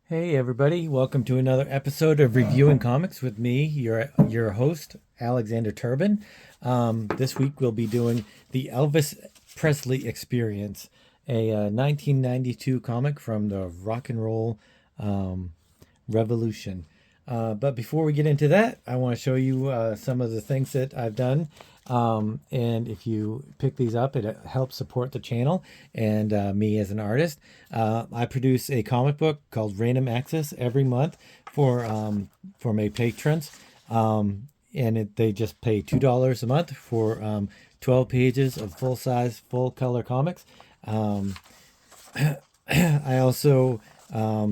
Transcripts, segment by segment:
Hey everybody, welcome to another episode of Reviewing Comics with me, your host, Alexander Turbin. This week we'll be doing the Elvis Presley Experience, a 1992 comic from the rock and roll um, revolution. But before we get into that, I want to show you some of the things that I've done. And if you pick these up, it helps support the channel and me as an artist. I produce a comic book called Random Access every month for my patrons. They just pay $2 a month for 12 pages of full size, full color comics. Um, I also uh,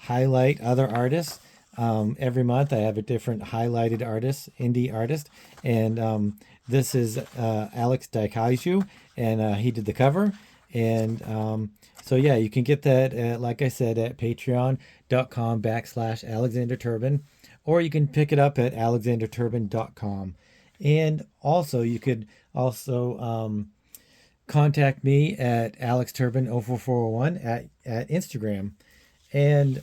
highlight other artists. Every month I have a different highlighted artist, indie artist, and this is Alex Daikaiju, and he did the cover. And so yeah, you can get that like I said, at patreon.com/Alexander Turbin, or you can pick it up at alexanderturbin.com. And also you could also contact me at alexturbin04401 at Instagram. And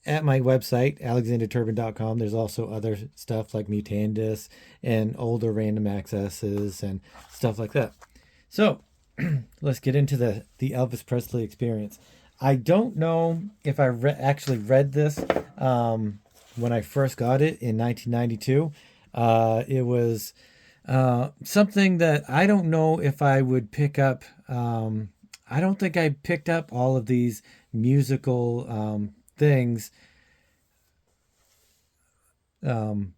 at my website, alexanderturbin.com, there's also other stuff like Mutandis and older random accesses and stuff like that. So let's get into the Elvis Presley Experience. I don't know if I actually read this when I first got it in 1992. It was something that I don't know if I would pick up. I don't think I picked up all of these musical things um,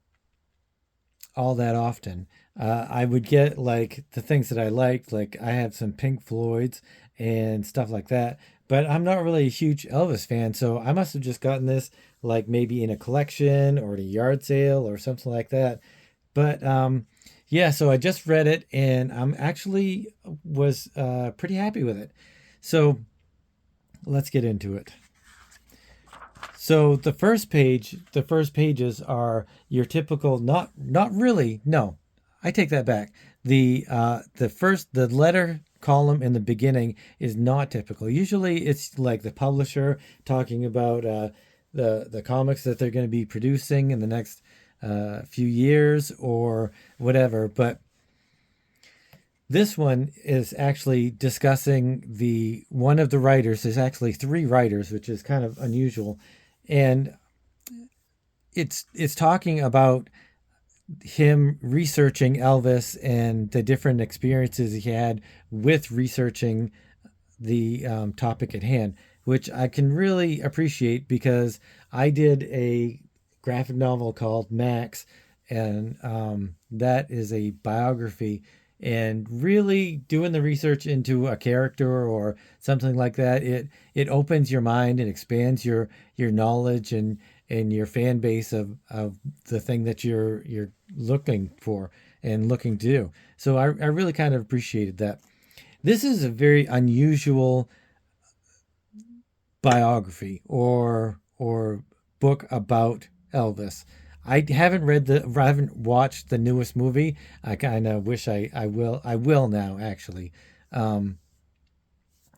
all that often. I would get like the things that I liked, like I have some Pink Floyds and stuff like that. But I'm not really a huge Elvis fan, so I must have just gotten this like maybe in a collection or at a yard sale or something like that. But yeah, so I just read it and I'm actually was pretty happy with it. So let's get into it. So the first pages are your typical, not really, no, I take that back. The letter column in the beginning is not typical. Usually it's like the publisher talking about the comics that they're going to be producing in the next few years or whatever. But this one is actually discussing the one of the writers. There's actually three writers, which is kind of unusual, and it's talking about him researching Elvis and the different experiences he had with researching the topic at hand, which I can really appreciate because I did a graphic novel called Max, and that is a biography. And really doing the research into a character or something like that, it opens your mind and expands your knowledge and your fan base of the thing that you're looking for and looking to do. So I really kind of appreciated that. This is a very unusual biography or book about Elvis. I haven't watched the newest movie. I kind of wish I will now actually. Um,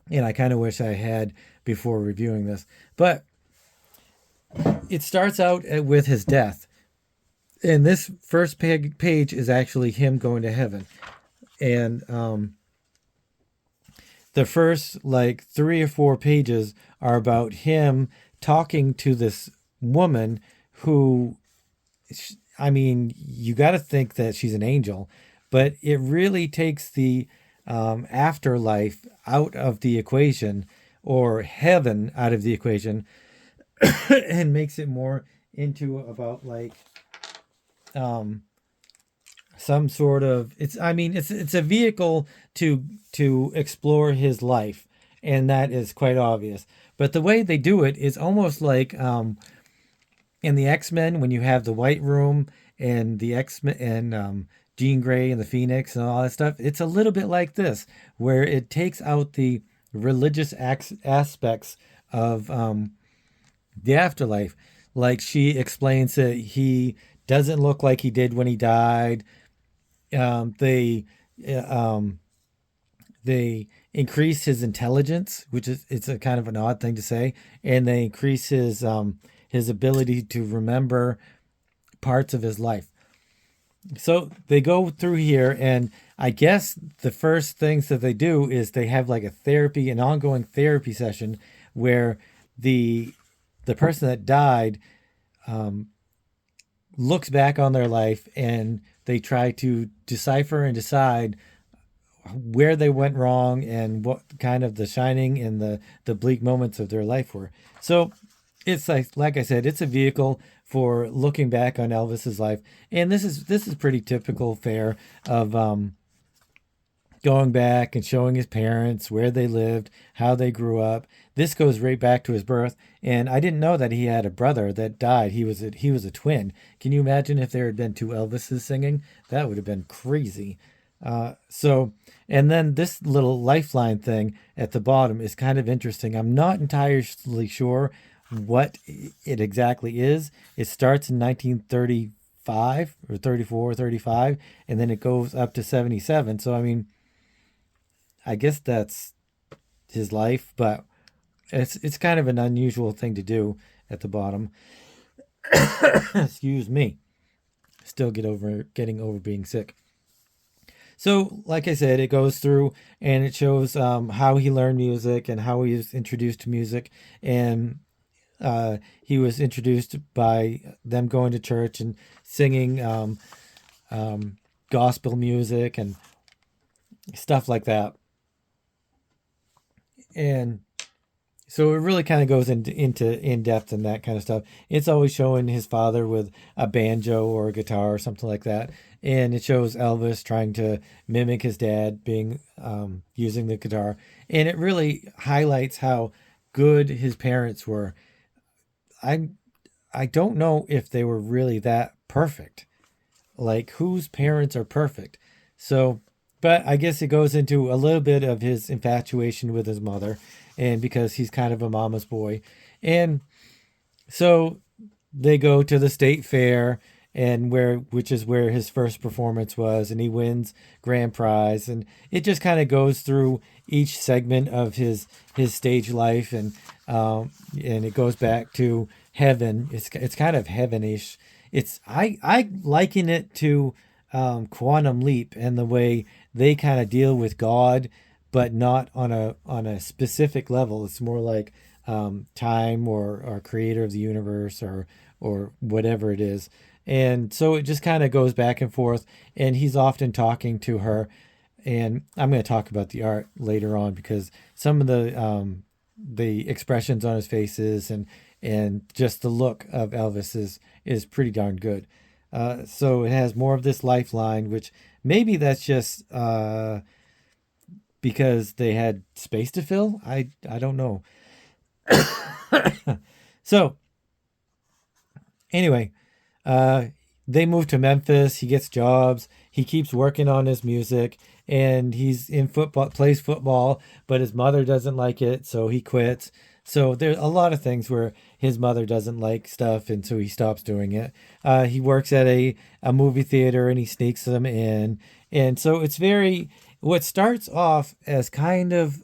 and I kind of wish I had before reviewing this. But it starts out with his death. And this first page is actually him going to heaven. And the first like 3 or 4 pages are about him talking to this woman who, I mean, you got to think that she's an angel, but it really takes the afterlife out of the equation or heaven out of the equation and makes it more into about like um, some sort of it's a vehicle to explore his life, and that is quite obvious. But the way they do it is almost like in the X-Men when you have the White Room and the X-Men and Jean Grey and the Phoenix and all that stuff. It's a little bit like this, where it takes out the religious aspects of the afterlife. Like she explains that he doesn't look like he did when he died. They uh, um, they increase his intelligence, which is it's a kind of an odd thing to say, and they increase his ability to remember parts of his life. So they go through here, and I guess the first things that they do is they have like an ongoing therapy session where the the person that died looks back on their life, and they try to decipher and decide where they went wrong and what kind of the shining and the bleak moments of their life were. So it's like I said, it's a vehicle for looking back on Elvis's life, and this is pretty typical fare of going back and showing his parents where they lived, how they grew up. This goes right back to his birth, and I didn't know that he had a brother that died. He was a twin. Can you imagine if there had been two Elvises singing? That would have been crazy. So, and then this little lifeline thing at the bottom is kind of interesting. I'm not entirely sure what it exactly is. It starts in 1935 or 34 or 35, and then it goes up to 77. So, I mean, I guess that's his life, but it's kind of an unusual thing to do at the bottom. Excuse me. Still getting over being sick. So, like I said, it goes through and it shows how he learned music and how he was introduced to music. And he was introduced by them going to church and singing gospel music and stuff like that. And so it really kind of goes into in depth and that kind of stuff. It's always showing his father with a banjo or a guitar or something like that, and it shows Elvis trying to mimic his dad being using the guitar, and it really highlights how good his parents were. I I don't know if they were really that perfect. Like whose parents are perfect? So, but I guess it goes into a little bit of his infatuation with his mother, and because he's kind of a mama's boy, and so they go to the state fair and which is where his first performance was, and he wins grand prize, and it just kind of goes through each segment of his stage life, and it goes back to heaven. It's kind of heavenish. I liken it to Quantum Leap and the way they kind of deal with God, but not on a specific level. It's more like time or creator of the universe or whatever it is. And so it just kind of goes back and forth, and he's often talking to her. And I'm going to talk about the art later on because some of the expressions on his faces and just the look of Elvis is pretty darn good. So it has more of this lifeline, which maybe that's just because they had space to fill. I don't know. So anyway, uh, they move to Memphis. He gets jobs. He keeps working on his music, and he's in football, plays football, but his mother doesn't like it, so he quits. So there's a lot of things where his mother doesn't like stuff, and so he stops doing it. He works at a movie theater, and he sneaks them in, and so it's very what starts off as kind of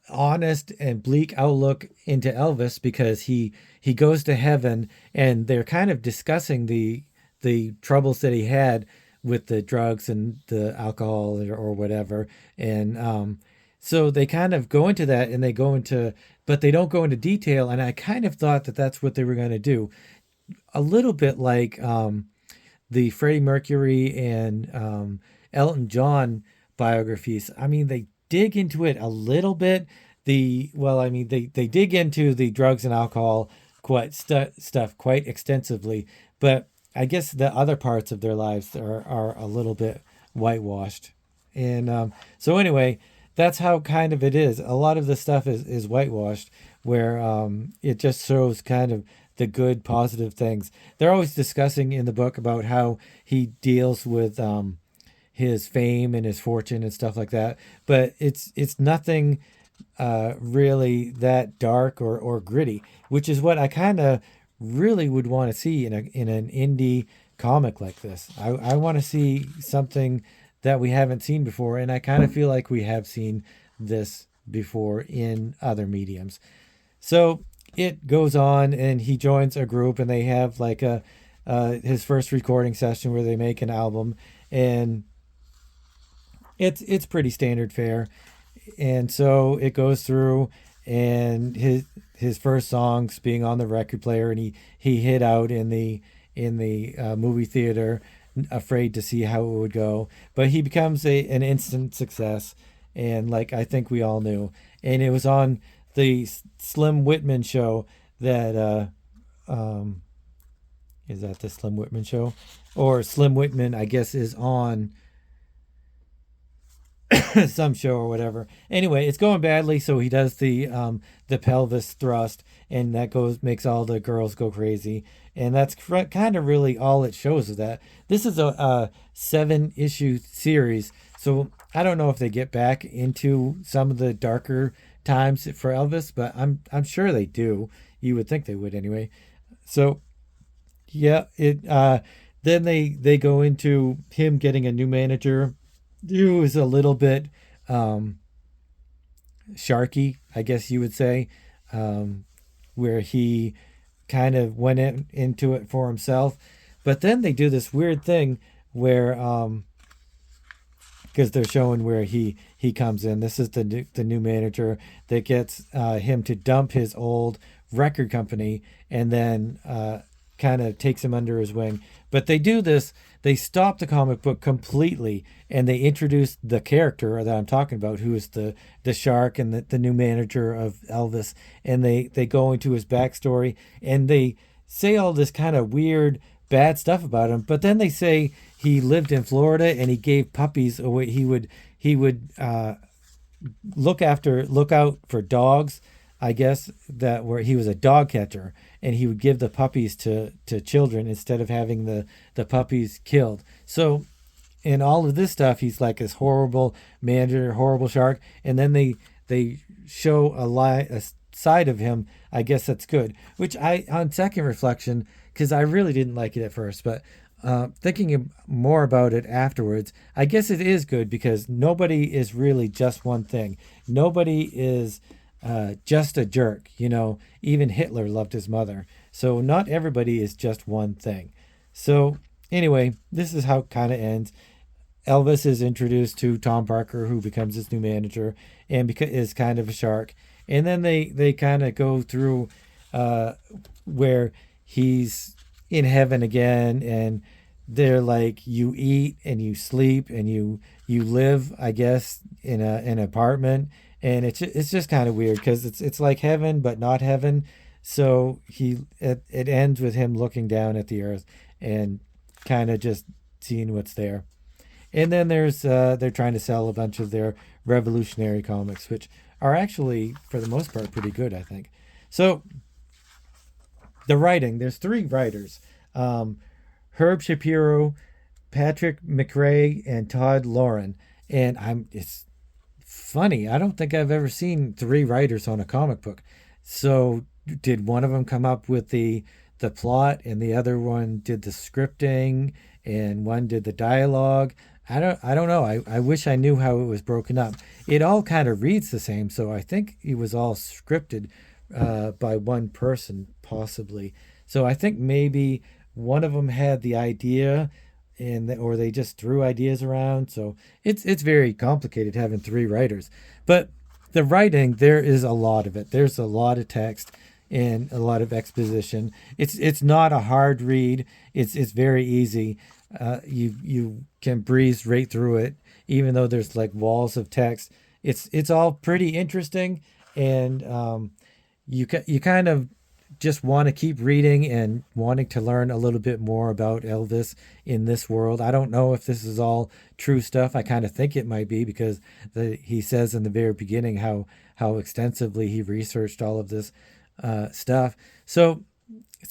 honest and bleak outlook into Elvis because he goes to heaven, and they're kind of discussing the troubles that he had with the drugs and the alcohol or whatever, and so they kind of go into that, and but they don't go into detail, and I kind of thought that that's what they were going to do, a little bit like the Freddie Mercury and Elton John biographies. I mean, they dig into it a little bit. They dig into the drugs and alcohol stuff quite extensively, but I guess the other parts of their lives are a little bit whitewashed. And so anyway, that's how kind of it is. A lot of the stuff is whitewashed, where it just shows kind of the good, positive things. They're always discussing in the book about how he deals with his fame and his fortune and stuff like that. But it's nothing really that dark or gritty, which is what I kind of really would want to see in an indie comic like this. I want to see something that we haven't seen before, and I kind of feel like we have seen this before in other mediums. So it goes on, and he joins a group, and they have like a his first recording session where they make an album, and it's pretty standard fare. And so it goes through, and his first songs being on the record player, and he hid out in the movie theater, afraid to see how it would go. But he becomes an instant success, and like I think we all knew. And it was on the Slim Whitman show that is that the Slim Whitman show, or Slim Whitman I guess is on some show or whatever. Anyway, it's going badly, so he does the pelvis thrust, and that goes makes all the girls go crazy. And that's kind of really all it shows of that. This is a 7-issue series, so I don't know if they get back into some of the darker times for Elvis, but I'm sure they do. You would think they would anyway. So yeah, it then they go into him getting a new manager who is a little bit sharky, I guess you would say, where he kind of went into it for himself. But then they do this weird thing where, because they're showing where he comes in. This is the new manager that gets him to dump his old record company, and then kind of takes him under his wing. But they do this. They stop the comic book completely, and they introduce the character that I'm talking about, who is the shark and the new manager of Elvis. And they go into his backstory, and they say all this kind of weird, bad stuff about him. But then they say he lived in Florida and he gave puppies away. He would look out for dogs, I guess, that where he was a dog catcher, and he would give the puppies to children instead of having the puppies killed. So in all of this stuff, he's like this horrible manager, horrible shark. And then they show a side of him, I guess that's good, which on second reflection, because I really didn't like it at first, but thinking more about it afterwards, I guess it is good, because nobody is really just one thing. Nobody is just a jerk. Even Hitler loved his mother. So not everybody is just one thing. So anyway, this is how it kind of ends. Elvis is introduced to Tom Parker, who becomes his new manager, and is kind of a shark. And then they kind of go through where he's in heaven again, and they're like, you eat and you sleep and you live, I guess, in an apartment. And it's just kind of weird, because it's like heaven but not heaven. So it ends with him looking down at the earth and kind of just seeing what's there. And then there's they're trying to sell a bunch of their revolutionary comics, which are actually for the most part pretty good, I think. So the writing, there's 3 writers, Herb Shapiro, Patrick McRae, and Todd Lauren. And it's funny, I don't think I've ever seen 3 writers on a comic book. So did one of them come up with the plot, and the other one did the scripting, and one did the dialogue? I don't know. I wish I knew how it was broken up. It all kind of reads the same, so I think it was all scripted by one person, possibly. So I think maybe one of them had the idea, or they just threw ideas around. So it's very complicated having 3 writers. But the writing, there is a lot of it. There's a lot of text and a lot of exposition. It's not a hard read. It's very easy. You can breeze right through it, even though there's like walls of text. It's all pretty interesting, and you kind of just want to keep reading and wanting to learn a little bit more about Elvis in this world. I don't know if this is all true stuff. I kind of think it might be, because he says in the very beginning how extensively he researched all of this stuff. So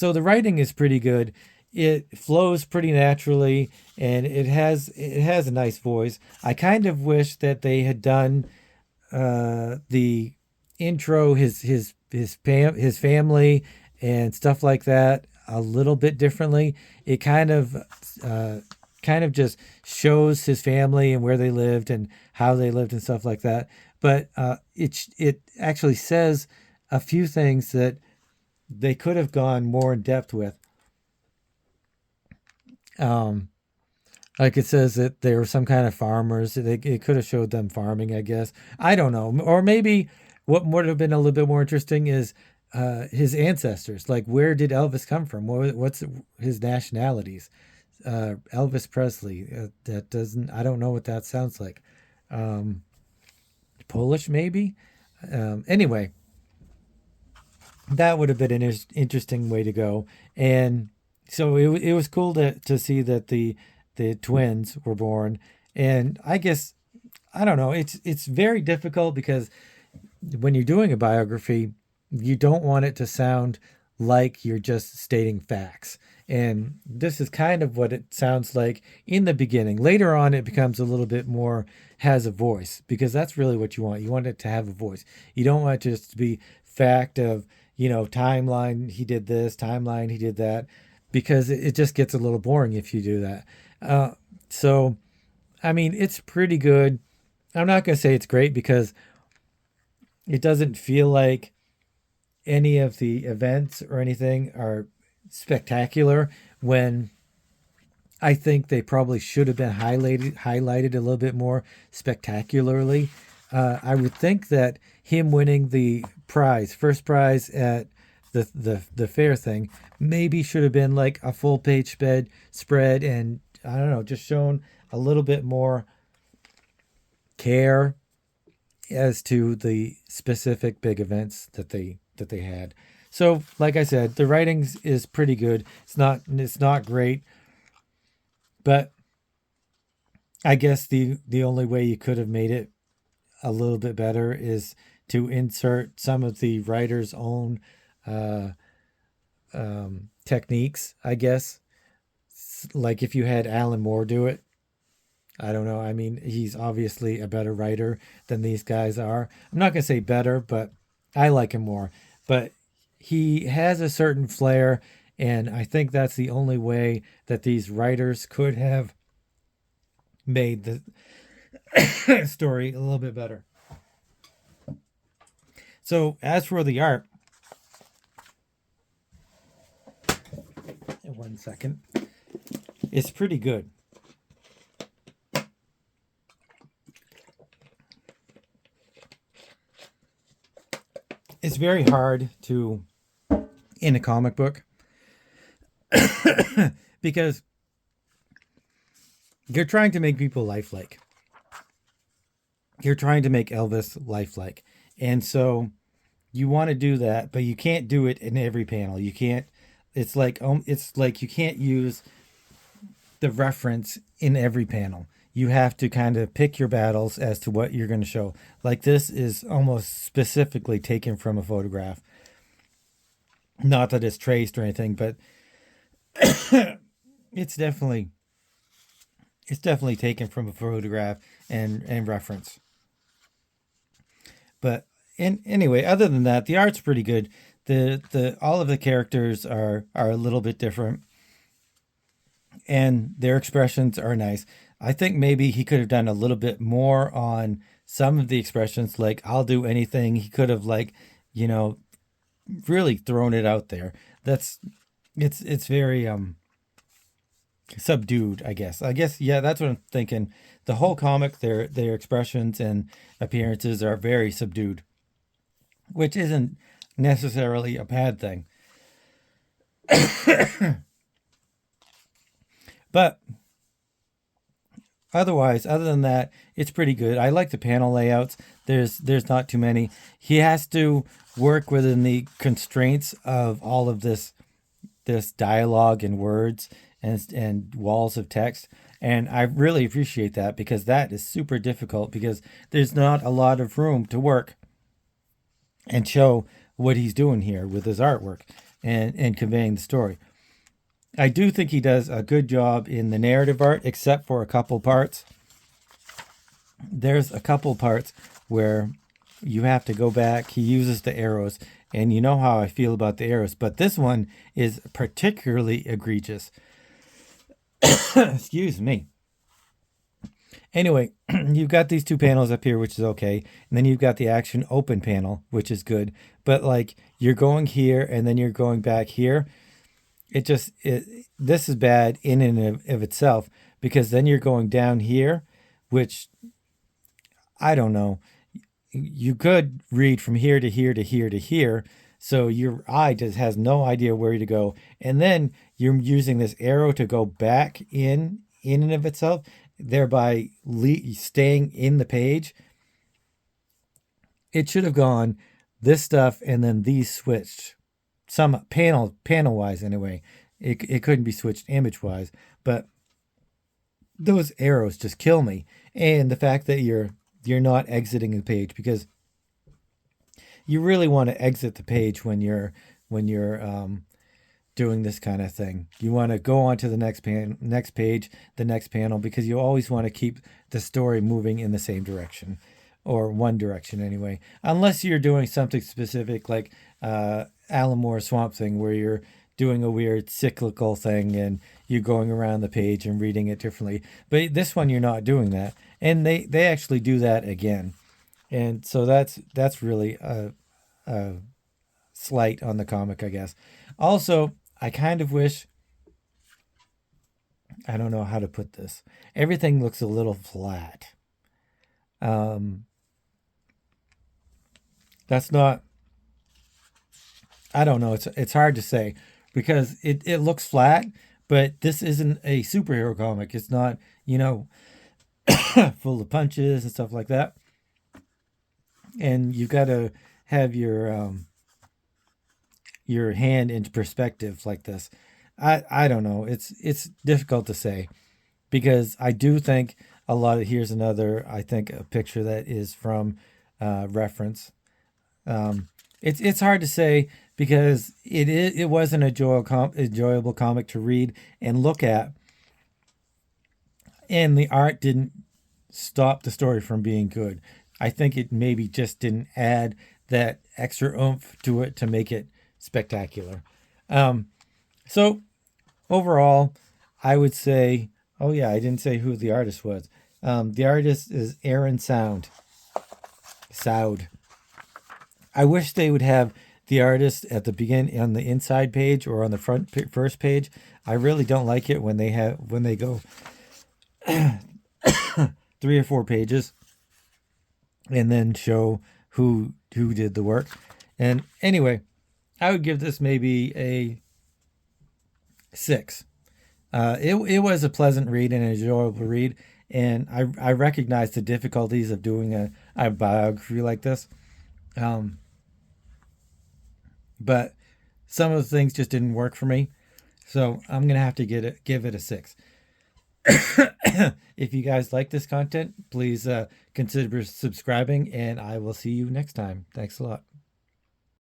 the writing is pretty good. It flows pretty naturally, and it has a nice voice. I kind of wish that they had done the intro, his family and stuff like that, a little bit differently. It kind of kind of just shows his family and where they lived and how they lived and stuff like that. But it actually says a few things that they could have gone more in depth with. Um, like it says that they were some kind of farmers. It could have showed them farming, I guess. I don't know. Or maybe what would have been a little bit more interesting is his ancestors. Like, where did Elvis come from? What's his nationalities? Elvis Presley. That doesn't. I don't know what that sounds like. Um, Polish, maybe. Anyway, that would have been an interesting way to go. And so it was cool to see that the twins were born. And I guess I don't know. It's very difficult because when you're doing a biography, you don't want it to sound like you're just stating facts. And this is kind of what it sounds like in the beginning. Later on, it becomes a little bit more has a voice because that's really what you want. You want it to have a voice. You don't want it just to be fact of, timeline, he did this, timeline, he did that, because it just gets a little boring if you do that. So, I mean, it's pretty good. I'm not going to say it's great because it doesn't feel like any of the events or anything are spectacular when I think they probably should have been highlighted a little bit more spectacularly. I would think that him winning the first prize at the fair thing, maybe should have been like a full page spread, and I don't know, just shown a little bit more care as to the specific big events that they had. So, like I said, the writings is pretty good. It's not great, but I guess the only way you could have made it a little bit better is to insert some of the writer's own uh, techniques, I guess. Like if you had Alan Moore do it, I don't know. I mean, he's obviously a better writer than these guys are. I'm not going to say better, but I like him more. But he has a certain flair, and I think that's the only way that these writers could have made the story a little bit better. So, as for the art, one second, it's pretty good. It's very hard to in a comic book because you're trying to make people lifelike. You're trying to make Elvis lifelike. And so you want to do that, but you can't do it in every panel. You can't it's like you can't use the reference in every panel. You have to kind of pick your battles as to what you're going to show. Like this is almost specifically taken from a photograph. Not that it's traced or anything, but it's definitely taken from a photograph and reference. But anyway, other than that, the art's pretty good. The all of the characters are a little bit different, and their expressions are nice. I think maybe he could have done a little bit more on some of the expressions, like "I'll do anything." He could have you know, really thrown it out there. It's very subdued, I guess. Yeah, that's what I'm thinking. The whole comic, their expressions and appearances are very subdued, which isn't necessarily a bad thing. But other than that, it's pretty good. I like the panel layouts. There's not too many. He has to work within the constraints of all of this dialogue and words and walls of text. And I really appreciate that because that is super difficult because there's not a lot of room to work and show what he's doing here with his artwork and conveying the story. I do think he does a good job in the narrative art, except for a couple parts. There's a couple parts where you have to go back. He uses the arrows, and you know how I feel about the arrows, but this one is particularly egregious. Excuse me. Anyway, you've got these two panels up here, which is okay. And then you've got the action open panel, which is good. But like you're going here and then you're going back here. This is bad in and of itself because then you're going down here, which I don't know. You could read from here to here to here to here. So your eye just has no idea where to go. And then you're using this arrow to go back in and of itself, thereby staying in the page. It should have gone this stuff and then these switched. Some panel wise anyway. It couldn't be switched image wise, but those arrows just kill me. And the fact that you're not exiting the page because you really want to exit the page when you're doing this kind of thing. You want to go on to the next page, the next panel, because you always want to keep the story moving in the same direction, or one direction anyway. Unless you're doing something specific like Alan Moore Swamp Thing, where you're doing a weird cyclical thing and you're going around the page and reading it differently. But this one, you're not doing that, and they actually do that again, and so that's really a slight on the comic, I guess. Also, I kind of wish, I don't know how to put this. Everything looks a little flat. Um, that's not. I don't know. It's hard to say because it looks flat, but this isn't a superhero comic. It's not full of punches and stuff like that. And you've got to have your hand into perspective like this. I don't know. It's difficult to say because I do think a lot of here's another, I think, a picture that is from reference. It's hard to say because it was an enjoyable comic to read and look at, and the art didn't stop the story from being good. I think it maybe just didn't add that extra oomph to it to make it spectacular. So overall, I would say, oh yeah, I didn't say who the artist was. The artist is Aaron Soud. I wish they would have the artist at the beginning on the inside page or on the first page. I really don't like it when they go 3 or 4 pages and then show who did the work. And anyway, I would give this maybe a 6. It was a pleasant read and an enjoyable read, and I recognize the difficulties of doing a biography like this. Um, but some of the things just didn't work for me, so I'm gonna have to give it a 6. If you guys like this content, please consider subscribing, and I will see you next time. Thanks a lot.